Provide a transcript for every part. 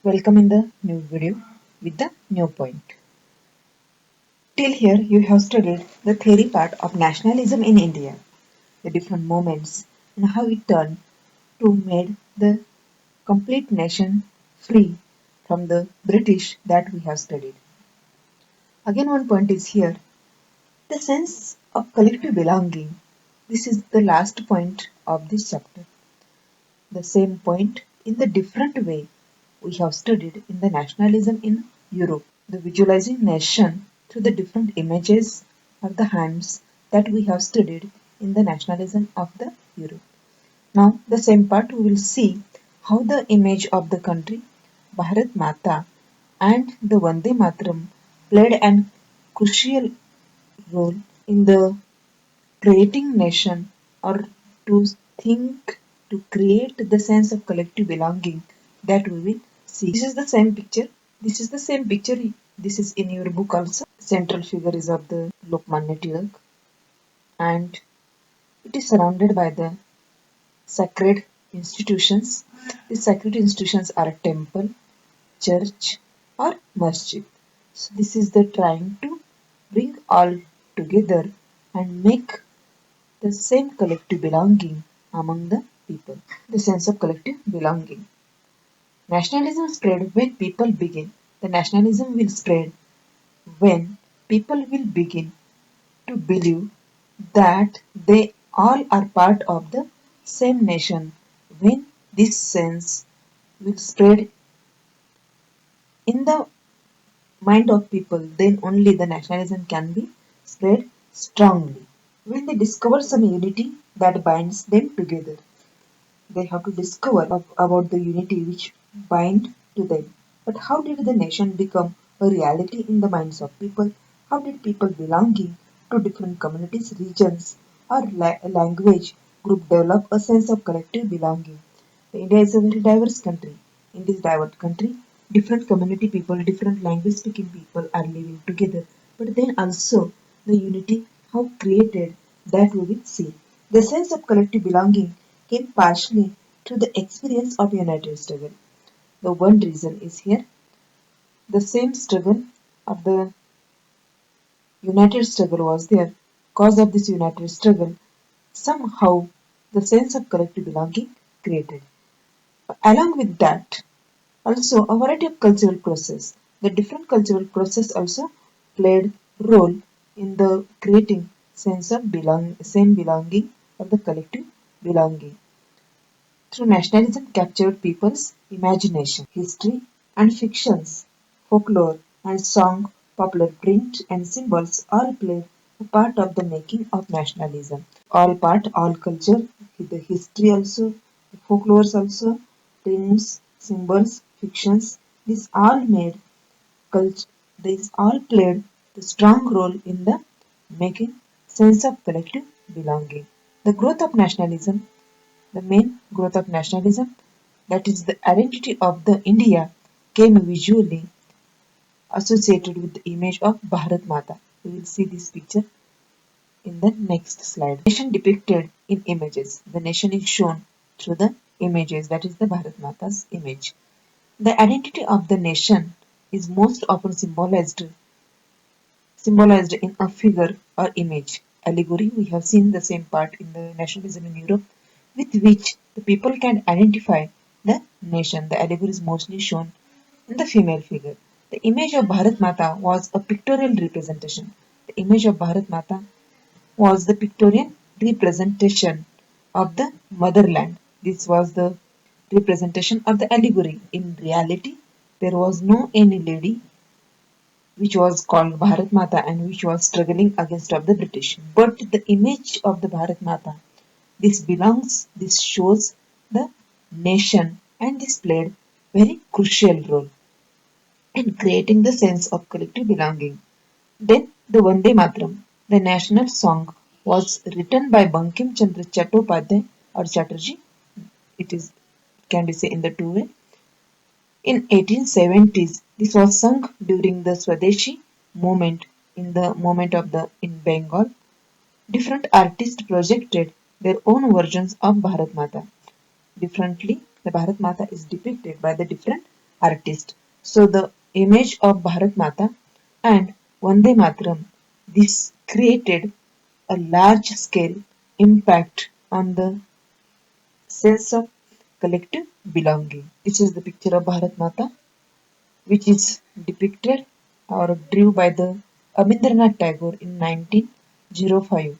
Welcome in the new video with the new point. Till here you have studied the theory part of nationalism in India, the different moments and how it turned to make the complete nation free from the British that we have studied. Again one point is here, the sense of collective belonging. This is the last point of this chapter. The same point in the different way we have studied in the nationalism in Europe, the visualizing nation through the different images of the hymns that we have studied in the nationalism of the Europe. Now the same part we will see how the image of the country Bharat Mata and the Vande Mataram played an crucial role in the creating nation or to think to create the sense of collective belonging that we will see. This is the same picture. This is the same picture. This is in your book also. Central figure is of the Lokmanya Tilak and it is surrounded by the sacred institutions. These sacred institutions are a temple, church or masjid. So this is the trying to bring all together and make the same collective belonging among the people, the sense of collective belonging. Nationalism spread when people begin. The nationalism will spread when people will begin to believe that they all are part of the same nation. When this sense will spread in the mind of people, then only the nationalism can be spread strongly. When they discover some unity that binds them together, they have to discover about the unity which bind to them. But how did the nation become a reality in the minds of people? How did people belonging to different communities, regions, or language group develop a sense of collective belonging? India is a very diverse country. In this diverse country, different community people, different language speaking people are living together. But then also the unity how created that we will see. The sense of collective belonging came partially through the experience of united struggle. The one reason is here the same struggle of the united struggle was there. Cause of this united struggle, somehow the sense of collective belonging created. Along with that, also a variety of cultural process. The different cultural process also played role in the creating sense of same belonging or the collective belonging. Through nationalism captured people's imagination, history and fictions, folklore and song, popular print and symbols all played a part of the making of nationalism. All part, all culture, the history also, the folklores also, prints, symbols, fictions, these all made culture, these all played the strong role in the making sense of collective belonging. The growth of nationalism, the main growth of nationalism, that is the identity of the India, came visually associated with the image of Bharat Mata. We will see this picture in the next slide. Nation depicted in images. The nation is shown through the images, that is the Bharat Mata's image. The identity of the nation is most often symbolized in a figure or image. Allegory, we have seen the same part in the nationalism in Europe, with which the people can identify the nation. The allegory is mostly shown in the female figure. The image of Bharat Mata was a pictorial representation. The image of Bharat Mata was the pictorial representation of the motherland. This was the representation of the allegory. In reality, there was no any lady which was called Bharat Mata and which was struggling against of the British. But the image of the Bharat Mata, this shows the nation and this played very crucial role in creating the sense of collective belonging. Then the Vande Mataram, the national song, was written by Bankim Chandra Chattopadhyay or Chatterjee. It is can be said in the two way. In 1870s, this was sung during the Swadeshi movement in the movement of the in Bengal. Different artists projected their own versions of Bharat Mata. Differently, the Bharat Mata is depicted by the different artist. So the image of Bharat Mata and Vande Mataram, this created a large scale impact on the sense of collective belonging. This is the picture of Bharat Mata, which is depicted or drew by the Rabindranath Tagore in 1905.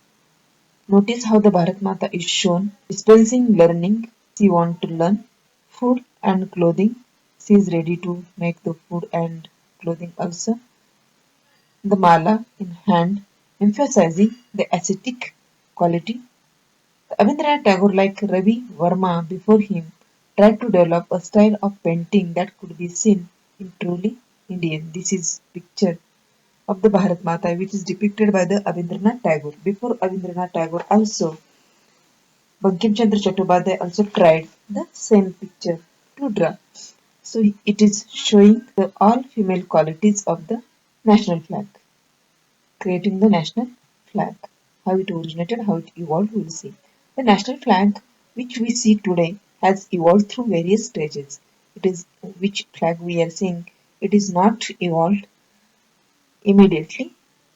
Notice how the Bharat Mata is shown dispensing learning. She wants to learn food and clothing. She is ready to make the food and clothing also. The mala in hand, emphasizing the ascetic quality. Rabindranath Tagore, like Ravi Verma before him, tried to develop a style of painting that could be seen in truly Indian. This is picture of the Bharat Mata, which is depicted by the Rabindranath Tagore. Before Rabindranath Tagore also, Bankim Chandra Chattopadhyay also tried the same picture to draw. So it is showing the all-female qualities of the national flag, creating the national flag. How it originated, how it evolved, we will see. The national flag, which we see today, has evolved through various stages. It is which flag we are seeing. It is not evolved immediately.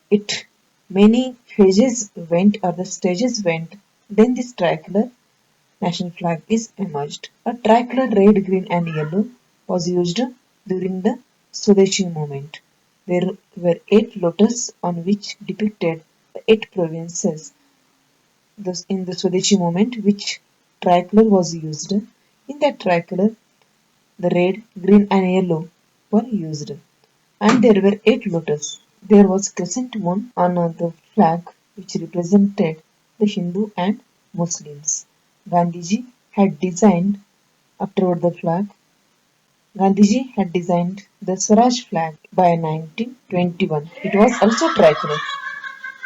It many phases went or the stages went. Then this tricolor national flag is emerged. A tricolor red, green and yellow was used during the Swadeshi movement. There were 8 lotus on which depicted the 8 provinces. Thus, in the Swadeshi movement, which tricolor was used. In that tricolor, the red, green and yellow were used. And there were 8 lotus. There was crescent moon on the flag which represented the Hindu and Muslims. Gandhiji had designed afterward the flag. Gandhiji had designed the Swaraj flag by 1921. It was also tricolor.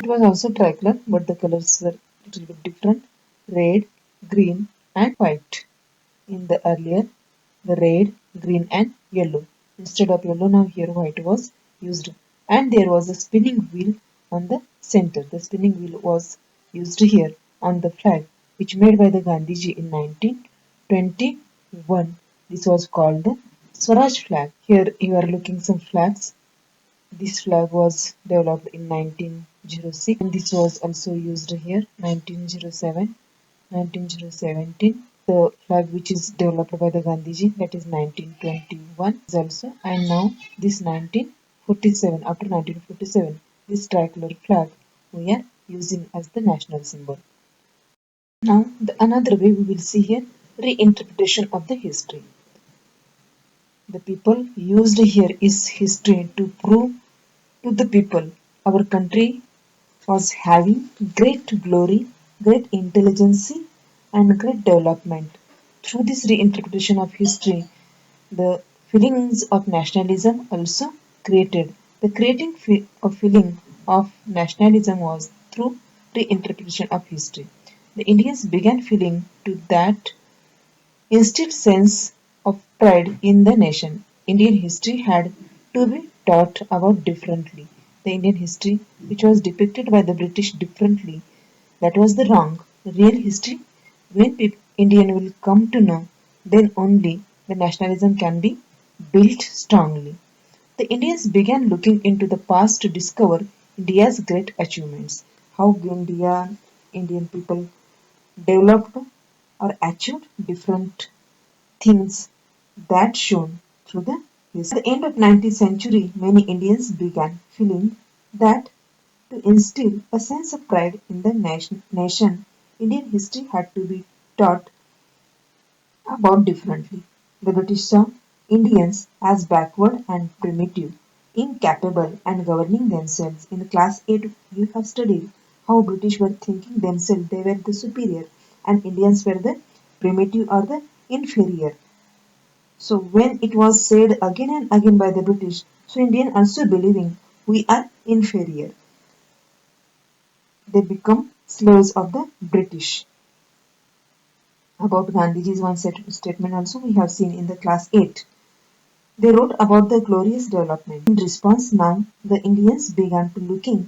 It was also tricolor, but the colors were a little bit different: red, green, and white. In the earlier, the red, green, and yellow. Instead of yellow, now here white was used. And there was a spinning wheel on the center. The spinning wheel was used here on the flag, which made by the Gandhiji in 1921. This was called the Swaraj flag. Here you are looking some flags. This flag was developed in 1906 and this was also used here 1907, 1917. The flag which is developed by the Gandhiji, that is 1921 is also, and now this 1947, after 1947, this tricolor flag we are using as the national symbol. Now another way we will see here, reinterpretation of the history. The people used here is history to prove to the people our country was having great glory, great intelligence, and great development. Through this reinterpretation of history, the feelings of nationalism also created. The creating of feeling of nationalism was through reinterpretation of history. The Indians began feeling to that instead sense of pride in the nation. Indian history had to be taught about differently. The Indian history, which was depicted by the British differently, that was the wrong. The real history, when Indian will come to know, then only the nationalism can be built strongly. The Indians began looking into the past to discover India's great achievements, how Indian people developed or achieved different things that shone through the history. At the end of 19th century, many Indians began feeling that to instill a sense of pride in the nation, Indian history had to be taught about differently. The British saw Indians as backward and primitive, incapable and governing themselves. In class 8, you have studied how British were thinking themselves they were the superior and Indians were the primitive or the inferior. So when it was said again and again by the British, so Indian also believing we are inferior. They become slaves of the British. About Gandhiji's one statement also we have seen in the class 8. They wrote about the glorious development. In response now, the Indians began to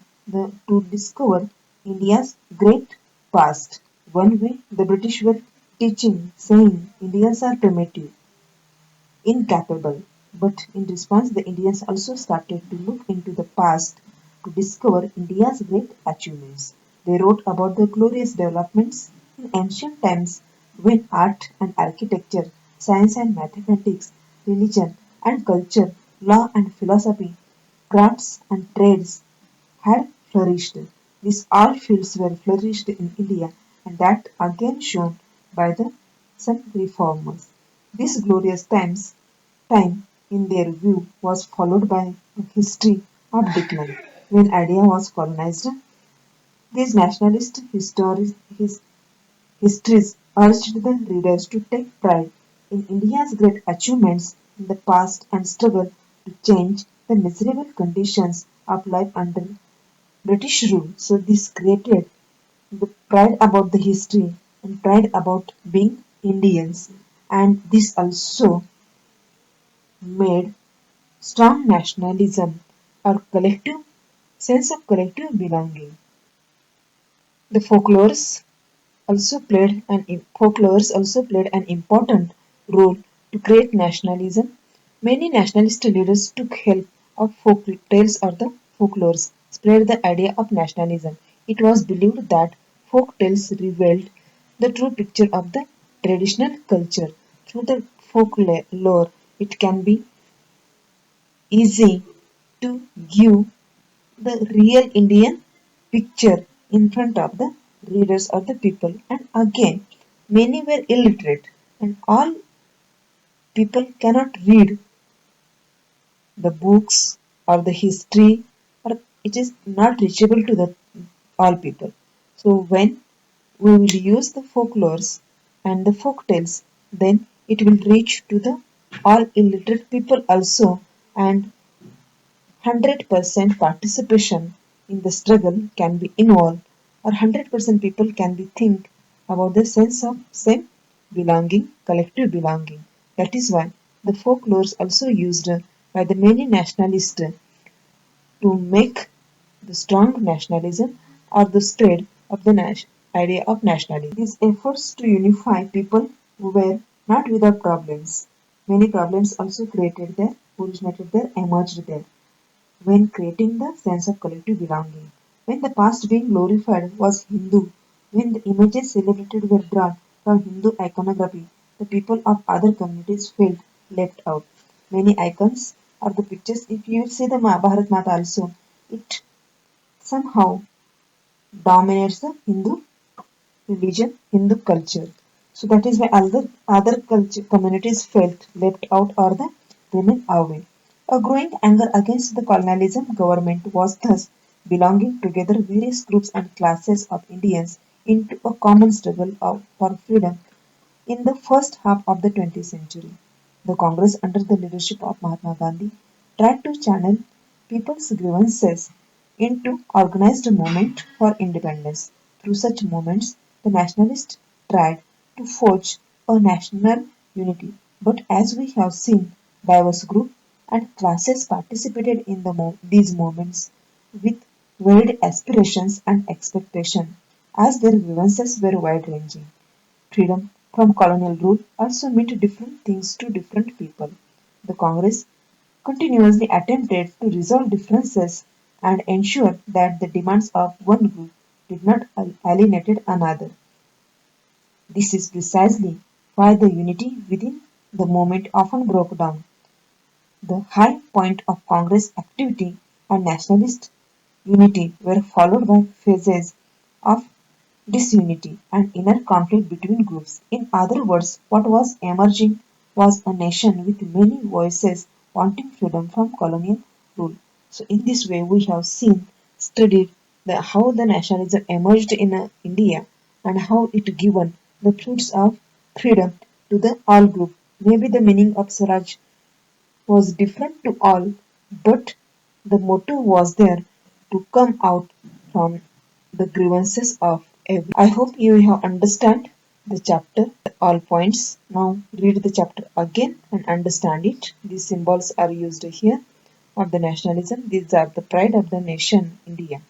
to discover India's great past. One way the British were teaching, saying Indians are primitive, incapable. But in response, the Indians also started to look into the past to discover India's great achievements. They wrote about the glorious developments in ancient times when art and architecture, science and mathematics, religion and culture, law and philosophy, crafts and trades had flourished. These all fields were flourished in India, and that again shown by the some reformers. This glorious time in their view was followed by a history of decline. When India was colonized, these nationalist histories urged the readers to take pride in India's great achievements in the past and struggle to change the miserable conditions of life under British rule. So this created the pride about the history and pride about being Indians, and this also made strong nationalism or collective sense of collective belonging. The folklores also played an important role to create nationalism. Many nationalist leaders took help of folk tales or the folklores, spread the idea of nationalism. It was believed that folk tales revealed the true picture of the traditional culture. Through the folklore, it can be easy to give the real Indian picture in front of the readers or the people. And again, many were illiterate, and all people cannot read the books or the history, or it is not reachable to the all people. So when we will use the folklores and the folk tales, then it will reach to the all illiterate people also, and 100% participation in the struggle can be involved, or 100% people can be think about the sense of same belonging, collective belonging. That is why the folklore also used by the many nationalists to make the strong nationalism or the spread of the idea of nationalism. These efforts to unify people were not without problems. Many problems also created there, originated there, emerged there when creating the sense of collective belonging. When the past being glorified was Hindu, when the images celebrated were drawn from Hindu iconography, the people of other communities felt left out. Many icons or the pictures, if you see the Bharat Mata also, it somehow dominates the Hindu religion, Hindu culture. So that is why other culture, communities felt left out or the remain away. A growing anger against the colonialism government was thus belonging together various groups and classes of Indians into a common struggle for freedom in the first half of the 20th century. The Congress, under the leadership of Mahatma Gandhi, tried to channel people's grievances into organized movement for independence. Through such movements, the nationalists tried to forge a national unity. But as we have seen, diverse groups and classes participated in these movements with varied aspirations and expectations, as their grievances were wide-ranging. Freedom from colonial rule also meant different things to different people. The Congress continuously attempted to resolve differences and ensure that the demands of one group did not alienate another. This is precisely why the unity within the movement often broke down. The high point of Congress activity and nationalist unity were followed by phases of disunity and inner conflict between groups. In other words, what was emerging was a nation with many voices wanting freedom from colonial rule. So, in this way, we have studied how the nationalism emerged in India and how it given the fruits of freedom to the all group. Maybe the meaning of Swaraj was different to all, but the motive was there to come out from the grievances of every. I hope you have understand the chapter, all points. Now read the chapter again and understand it. These symbols are used here of the nationalism. These are the pride of the nation, India.